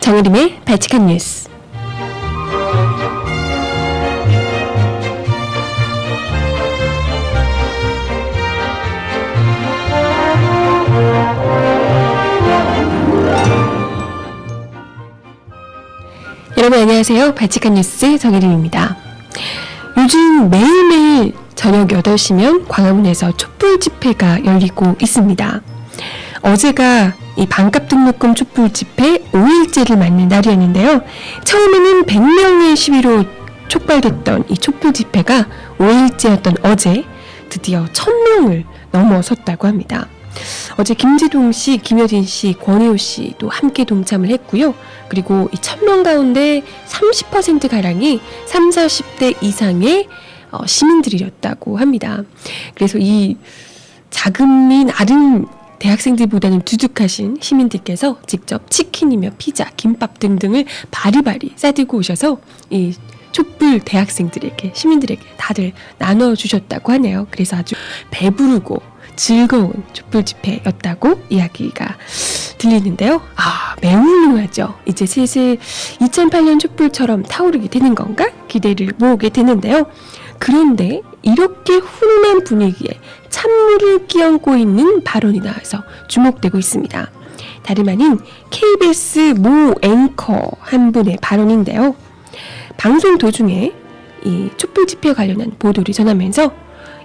정혜림의 발칙한 뉴스. 여러분 안녕하세요. 발칙한 뉴스 정혜림입니다. 요즘 매일매일 저녁 8시면 광화문에서 촛불 집회가 열리고 있습니다. 어제가 이 반값 등록금 촛불 집회 5일째를 맞는 날이었는데요. 처음에는 100명의 시위로 촉발됐던 이 촛불 집회가 5일째였던 어제 드디어 1000명을 넘어섰다고 합니다. 어제 김지동 씨, 김여진 씨, 권혜우 씨도 함께 동참을 했고요. 그리고 이 1000명 가운데 30%가량이 30, 40대 이상의 시민들이었다고 합니다. 그래서 이 자금이 나름 대학생들보다는 두둑하신 시민들께서 직접 치킨이며 피자, 김밥 등등을 바리바리 싸들고 오셔서 이 촛불 대학생들에게, 시민들에게 다들 나눠주셨다고 하네요. 그래서 아주 배부르고 즐거운 촛불 집회였다고 이야기가 들리는데요. 매우 훌륭하죠. 이제 슬슬 2008년 촛불처럼 타오르게 되는 건가? 기대를 모으게 되는데요. 그런데 이렇게 훈훈한 분위기에 찬물을 끼얹고 있는 발언이 나와서 주목되고 있습니다. 다름 아닌 KBS 모 앵커 한 분의 발언인데요. 방송 도중에 이 촛불 집회 관련한 보도를 전하면서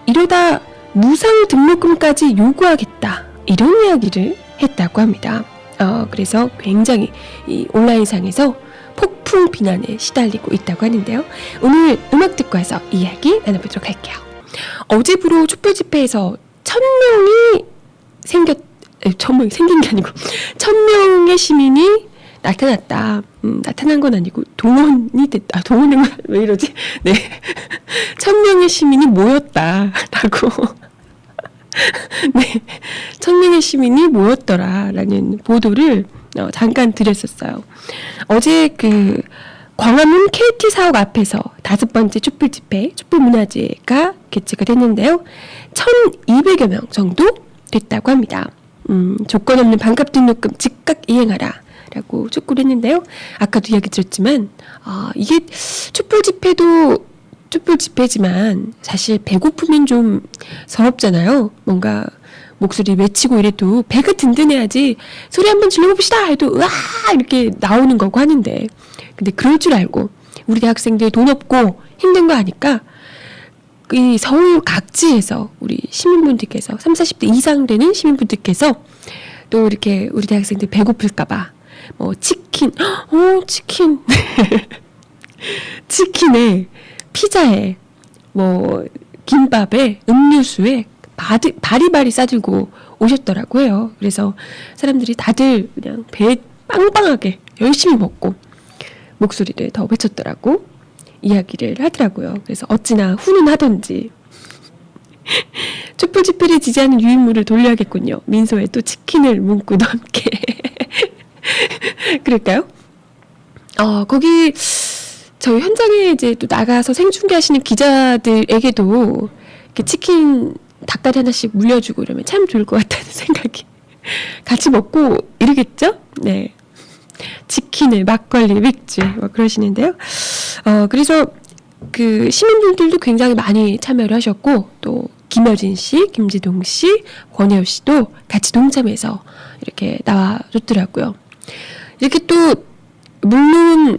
이러다 무상 등록금까지 요구하겠다, 이런 이야기를 했다고 합니다. 그래서 굉장히 이 온라인상에서 폭풍 비난에 시달리고 있다고 하는데요. 오늘 음악 듣고 와서 이야기 나눠보도록 할게요. 어제부로 촛불 집회에서 1000명이 생긴 게 아니고 1000명의 시민이 나타났다. 나타난 건 아니고 동원이 됐다. 동원된 건 왜 이러지? 네, 1000명의 시민이 모였다라고. 네, 1000명의 시민이 모였더라라는 보도를 잠깐 드렸었어요. 어제 그 광화문 KT 사옥 앞에서 5번째 촛불 집회, 촛불 문화제가 개최가 됐는데요. 1200여 명 정도 됐다고 합니다. 조건 없는 반값 등록금 즉각 이행하라 라고 촉구를 했는데요. 아까도 이야기 드렸지만 이게 촛불 집회도 촛불 집회지만 사실 배고프면 좀 서럽잖아요. 뭔가 목소리 외치고 이래도 배가 든든해야지 소리 한번 질러봅시다 해도 으아 이렇게 나오는 거고 하는데, 근데 그럴 줄 알고 우리 대학생들 돈 없고 힘든 거 아니까 이 서울 각지에서 우리 시민분들께서 30, 40대 이상 되는 시민분들께서 또 이렇게 우리 대학생들 배고플까봐 뭐 치킨, 치킨 치킨에 피자에 뭐 김밥에 음료수에 바리바리 싸들고 오셨더라고 해요. 그래서 사람들이 다들 그냥 배 빵빵하게 열심히 먹고 목소리를 더 외쳤더라고 이야기를 하더라고요. 그래서 어찌나 훈훈하던지 촛불 집회를 지지하는 유인물을 돌려야겠군요. 민소에 또 치킨을 문구도 함께. 그럴까요? 거기 저희 현장에 이제 또 나가서 생중계하시는 기자들에게도 이렇게 치킨 닭다리 하나씩 물려주고 이러면 참 좋을 것 같다는 생각이. 같이 먹고 이러겠죠? 네. 치킨을, 막걸리, 맥주 뭐 그러시는데요. 그래서 그 시민분들도 굉장히 많이 참여를 하셨고, 또 김여진 씨, 김지동 씨, 권혜우 씨도 같이 동참해서 이렇게 나와줬더라고요. 이렇게 또 물론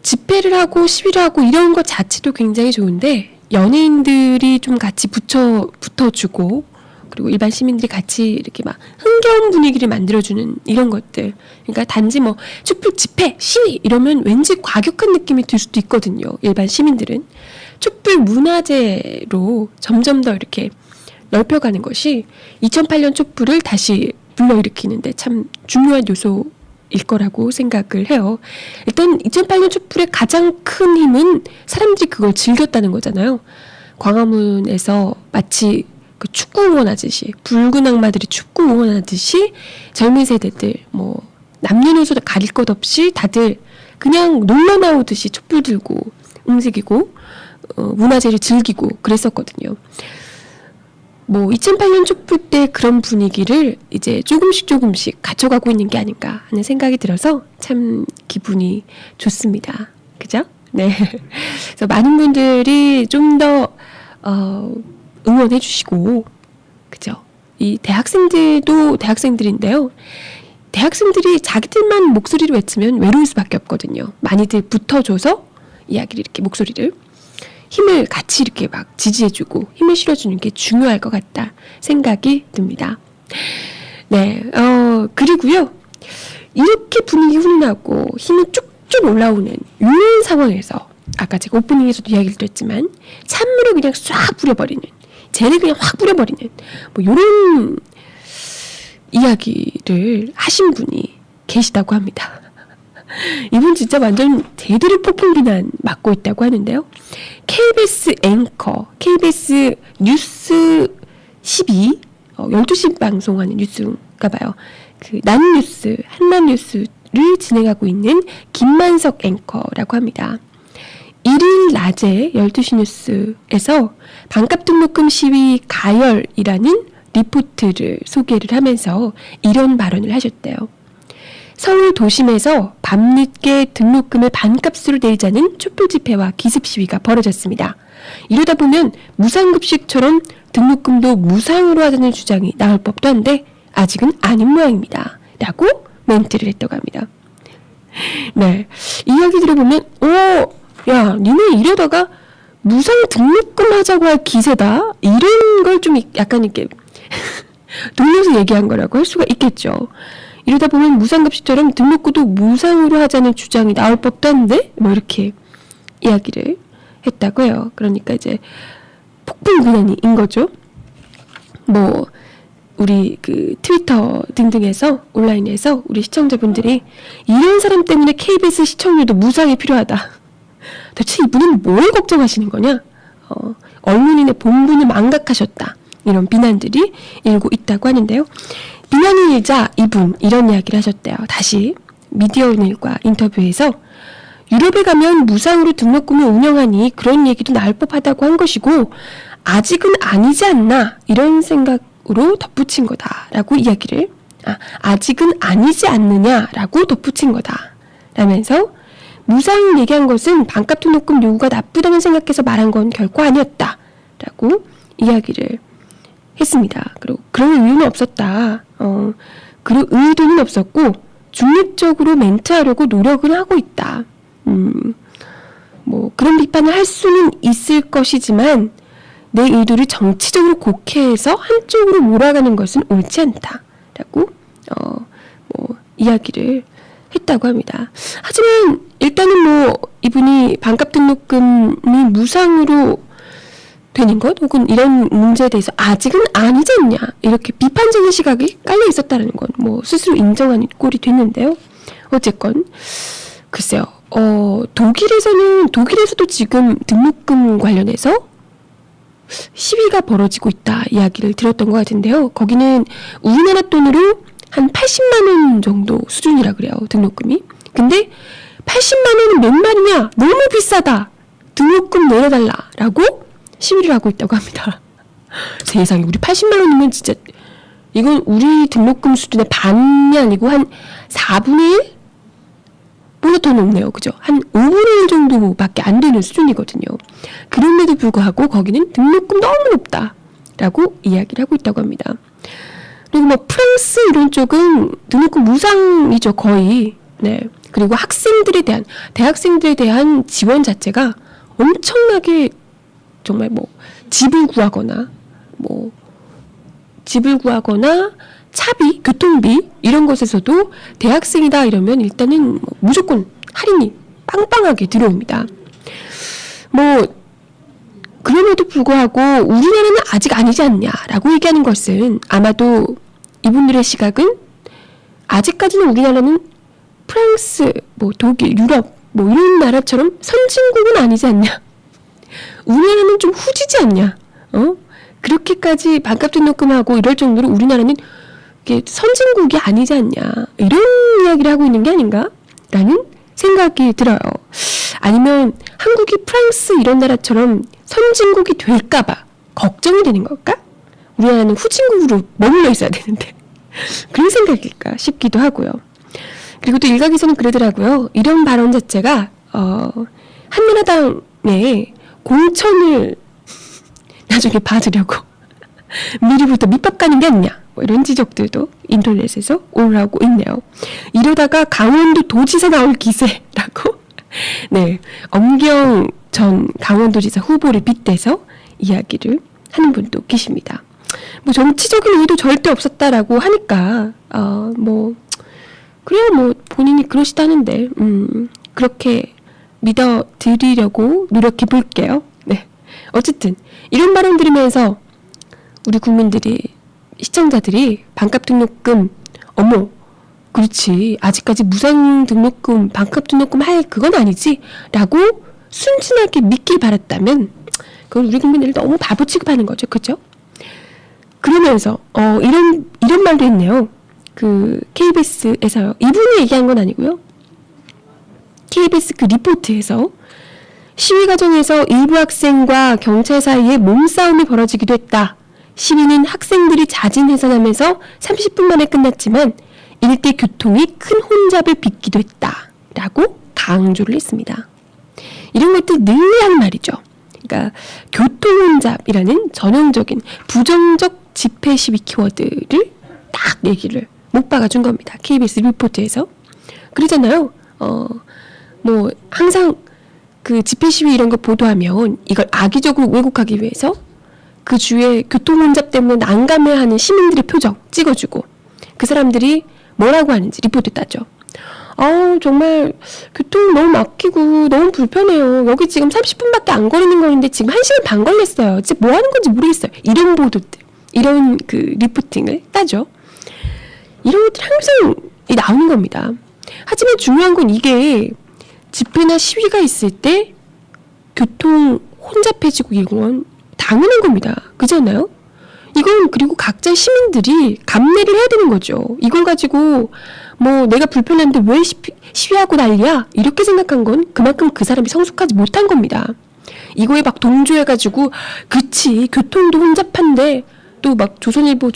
집회를 하고 시위를 하고 이런 것 자체도 굉장히 좋은데, 연예인들이 좀 같이 붙어주고, 그리고 일반 시민들이 같이 이렇게 막 흥겨운 분위기를 만들어주는 이런 것들. 그러니까 단지 뭐 촛불 집회, 시위 이러면 왠지 과격한 느낌이 들 수도 있거든요. 일반 시민들은. 촛불 문화제로 점점 더 이렇게 넓혀가는 것이 2008년 촛불을 다시 불러일으키는데 참 중요한 요소일 거라고 생각을 해요. 일단 2008년 촛불의 가장 큰 힘은 사람들이 그걸 즐겼다는 거잖아요. 광화문에서 마치 그 축구 응원하듯이, 붉은 악마들이 축구 응원하듯이 젊은 세대들 뭐 남녀노소 가릴 것 없이 다들 그냥 놀러 나오듯이 촛불 들고 움직이고 문화제를 즐기고 그랬었거든요. 뭐 2008년 촛불 때 그런 분위기를 이제 조금씩 갖춰가고 있는 게 아닌가 하는 생각이 들어서 참 기분이 좋습니다. 그죠? 네. 그래서 많은 분들이 좀 더 응원해 주시고, 그죠? 이 대학생들도 대학생들인데요. 대학생들이 자기들만 목소리를 외치면 외로울 수밖에 없거든요. 많이들 붙어줘서 이야기를 이렇게 목소리를 힘을 같이 이렇게 막 지지해주고 힘을 실어주는 게 중요할 것 같다 생각이 듭니다. 네, 그리고요. 이렇게 분위기 훈훈하고 힘이 쭉쭉 올라오는 이런 상황에서 아까 제가 오프닝에서도 이야기를 드렸지만 찬물을 그냥 싹 뿌려버리는, 젤을 그냥 확 뿌려버리는 뭐 이런 이야기를 하신 분이 계시다고 합니다. 이분 진짜 완전 제대로 폭풍 비난 맞고 있다고 하는데요. KBS 앵커, KBS 뉴스 12, 12시 방송하는 뉴스인가 봐요. 그 난뉴스, 한난뉴스를 진행하고 있는 김만석 앵커라고 합니다. 1일 낮에 12시 뉴스에서 반값 등록금 시위 가열이라는 리포트를 소개를 하면서 이런 발언을 하셨대요. 서울 도심에서 밤늦게 등록금을 반값으로 내리자는 촛불 집회와 기습 시위가 벌어졌습니다. 이러다 보면 무상급식처럼 등록금도 무상으로 하자는 주장이 나올 법도 한데 아직은 아닌 모양입니다. 라고 멘트를 했다고 합니다. 네, 이야기 들어보면 야, 니네 이러다가 무상 등록금 하자고 할 기세다? 이런 걸 좀 약간 이렇게 돌려서 얘기한 거라고 할 수가 있겠죠. 이러다 보면 무상급식처럼 등록금도 무상으로 하자는 주장이 나올 법도 한데 뭐 이렇게 이야기를 했다고 해요. 그러니까 이제 폭풍 비난인 거죠. 뭐 우리 그 트위터 등등에서 온라인에서 우리 시청자분들이 이런 사람 때문에 KBS 시청률도 무상이 필요하다. 대체 이분은 뭘 걱정하시는 거냐? 언론인의 본분을 망각하셨다. 이런 비난들이 일고 있다고 하는데요. 비난을 일자 이분 이런 이야기를 하셨대요. 다시 미디어오늘과 인터뷰에서 유럽에 가면 무상으로 등록금을 운영하니 그런 얘기도 나올 법하다고 한 것이고 아직은 아니지 않나 이런 생각으로 덧붙인 거다라고 이야기를 아직은 아니지 않느냐라고 덧붙인 거다 라면서 무상 얘기한 것은 반값 등록금 요구가 나쁘다는 생각해서 말한 건 결코 아니었다 라고 이야기를 했습니다. 그리고 그런 이유는 없었다. 그런 의도는 없었고 중립적으로 멘트하려고 노력을 하고 있다. 뭐 그런 비판을 할 수는 있을 것이지만 내 의도를 정치적으로 곡해해서 한쪽으로 몰아가는 것은 옳지 않다라고 뭐 이야기를 했다고 합니다. 하지만 일단은 뭐 이분이 반값 등록금이 무상으로 되는 것 혹은 이런 문제에 대해서 아직은 아니지 않냐 이렇게 비판적인 시각이 깔려 있었다는 건 뭐 스스로 인정하는 꼴이 됐는데요. 어쨌건 글쎄요. 독일에서도 지금 등록금 관련해서 시위가 벌어지고 있다 이야기를 들었던 것 같은데요. 거기는 우리나라 돈으로 한 80만 원 정도 수준이라 그래요. 등록금이. 근데 80만 원은 몇 말이냐? 너무 비싸다. 등록금 내려달라라고 시위를 하고 있다고 합니다. 세상에 우리 80만 원이면 진짜 이건 우리 등록금 수준의 반이 아니고 한 4분의 1? 보다 더 높네요. 그죠? 한 5분의 1 정도밖에 안 되는 수준이거든요. 그런데도 불구하고 거기는 등록금 너무 높다라고 이야기를 하고 있다고 합니다. 그리고 뭐 프랑스 이런 쪽은 등록금 무상이죠. 거의. 네. 그리고 대학생들에 대한 지원 자체가 엄청나게 정말 뭐 집을 구하거나 차비, 교통비 이런 것에서도 대학생이다 이러면 일단은 뭐 무조건 할인이 빵빵하게 들어옵니다. 뭐 그럼에도 불구하고 우리나라는 아직 아니지 않냐라고 얘기하는 것은 아마도 이분들의 시각은 아직까지는 우리나라는 프랑스, 뭐 독일, 유럽 뭐 이런 나라처럼 선진국은 아니지 않냐. 우리나라는 좀 후지지 않냐. 그렇게까지 반값 등록금하고 이럴 정도로 우리나라는 이게 선진국이 아니지 않냐. 이런 이야기를 하고 있는 게 아닌가? 라는 생각이 들어요. 아니면 한국이 프랑스 이런 나라처럼 선진국이 될까봐 걱정이 되는 걸까? 우리나라는 후진국으로 머물러 있어야 되는데 그런 생각일까 싶기도 하고요. 그리고 또 일각에서는 그러더라고요. 이런 발언 자체가 한나라당의 공천을 나중에 받으려고 미리부터 밑밥 가는 게 아니냐, 뭐 이런 지적들도 인터넷에서 올라오고 있네요. 이러다가 강원도 도지사 나올 기세라고 네, 엄경 전 강원도지사 후보를 빗대서 이야기를 하는 분도 계십니다. 뭐 정치적인 의도 절대 없었다라고 하니까 뭐 그래요, 뭐 본인이 그러시다는데 그렇게 믿어드리려고 노력해 볼게요. 네, 어쨌든 이런 발언 들으면서 우리 국민들이, 시청자들이 반값 등록금, 어머 그렇지, 아직까지 무상 등록금, 반값 등록금 할 그건 아니지 라고 순진하게 믿길 바랐다면 그건 우리 국민들을 너무 바보 취급하는 거죠. 그렇죠? 그러면서 이런 말도 있네요. 그 KBS에서요. 이분이 얘기한 건 아니고요. KBS 그 리포트에서 시위 과정에서 일부 학생과 경찰 사이에 몸싸움이 벌어지기도 했다. 시위는 학생들이 자진해산하면서 30분 만에 끝났지만 일대 교통이 큰 혼잡을 빚기도 했다. 라고 강조를 했습니다. 이런 것들 늘 하는 말이죠. 그러니까 교통혼잡이라는 전형적인 부정적 집회 시위 키워드를 딱 얘기를 못 박아준 겁니다. KBS 리포트에서. 그러잖아요. 뭐 항상 그 집회 시위 이런 거 보도하면 이걸 악의적으로 왜곡하기 위해서 그 주위에 교통혼잡 때문에 난감해하는 시민들의 표정 찍어주고 그 사람들이 뭐라고 하는지 리포트 따죠. 정말 교통 너무 막히고 너무 불편해요. 여기 지금 30분밖에 안 걸리는 거리인데 지금 1시간 반 걸렸어요. 지금 뭐 하는 건지 모르겠어요. 이런 보도들, 이런 그 리포팅을 따죠. 이런 것들 항상 나오는 겁니다. 하지만 중요한 건 이게 집회나 시위가 있을 때 교통 혼잡해지고 이건 당연한 겁니다. 그렇잖아요? 이건 그리고 각자 시민들이 감내를 해야 되는 거죠. 이걸 가지고 뭐 내가 불편한데 왜 시위하고 난리야? 이렇게 생각한 건 그만큼 그 사람이 성숙하지 못한 겁니다. 이거에 막 동조해가지고 그치 교통도 혼잡한데 또 막 조선일보,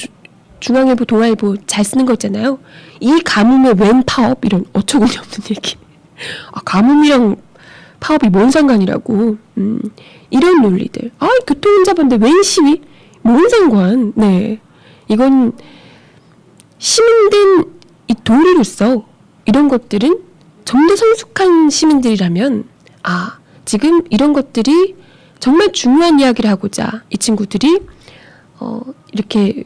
중앙일보, 동아일보 잘 쓰는 거 있잖아요. 이 가뭄에 웬 파업? 이런 어처구니 없는 얘기. 가뭄이랑 파업이 뭔 상관이라고. 이런 논리들. 교통 혼잡한데 웬 시위? 뭔 상관? 네, 이건 시민된 이 도리로서 이런 것들은 좀 더 성숙한 시민들이라면 지금 이런 것들이 정말 중요한 이야기를 하고자 이 친구들이 이렇게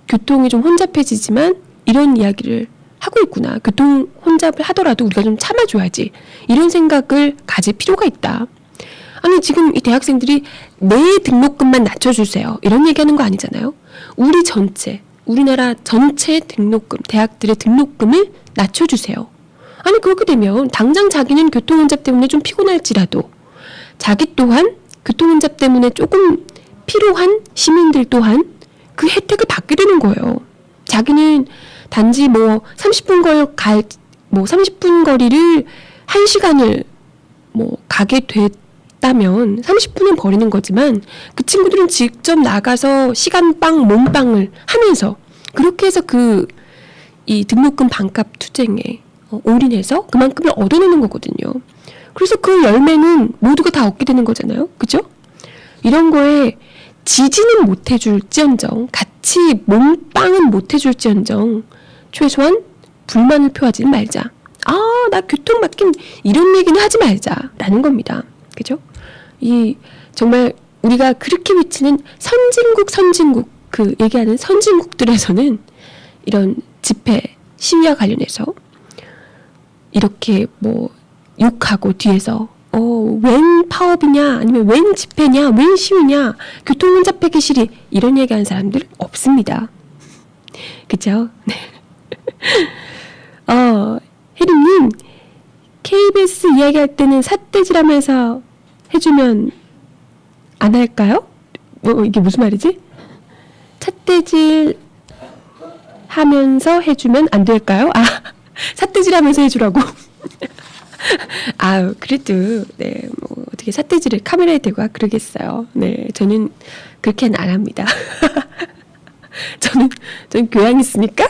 교통이 좀 혼잡해지지만 이런 이야기를 하고 있구나. 교통 혼잡을 하더라도 우리가 좀 참아줘야지. 이런 생각을 가질 필요가 있다. 아니 지금 이 대학생들이 내 등록금만 낮춰주세요. 이런 얘기하는 거 아니잖아요. 우리 전체, 우리나라 전체 등록금, 대학들의 등록금을 낮춰주세요. 아니 그렇게 되면 당장 자기는 교통혼잡 때문에 좀 피곤할지라도 자기 또한 교통혼잡 때문에 조금 필요한 시민들 또한 그 혜택을 받게 되는 거예요. 자기는 단지 30분 거리를 1시간을 가게 됐다면 30분은 버리는 거지만 그 친구들은 직접 나가서 시간빵, 몸빵을 하면서 그렇게 해서 이 등록금 반값 투쟁에 올인해서 그만큼을 얻어내는 거거든요. 그래서 그 열매는 모두가 다 얻게 되는 거잖아요. 그죠? 이런 거에 지지는 못해줄지언정, 같이 몸빵은 못해줄지언정 최소한 불만을 표하지는 말자. 나 교통 막힘 이런 얘기는 하지 말자라는 겁니다. 그죠? 정말 우리가 그렇게 외치는 선진국 그 얘기하는 선진국들에서는 이런 집회 시위와 관련해서 이렇게 욕하고 뒤에서 웬 파업이냐 아니면 웬 집회냐 웬 시위냐 교통 혼잡하기 싫이 이런 얘기하는 사람들 없습니다. 그죠? 네. 혜림님 KBS 이야기할 때는 삿대질하면서 해주면 안 할까요? 이게 무슨 말이지? 삿대질 하면서 해주면 안 될까요? 삿대질하면서 해주라고. 그래도 네, 어떻게 삿대질을 카메라에 대고 그러겠어요. 네, 저는 그렇게는 안 합니다. 저는 교양 있으니까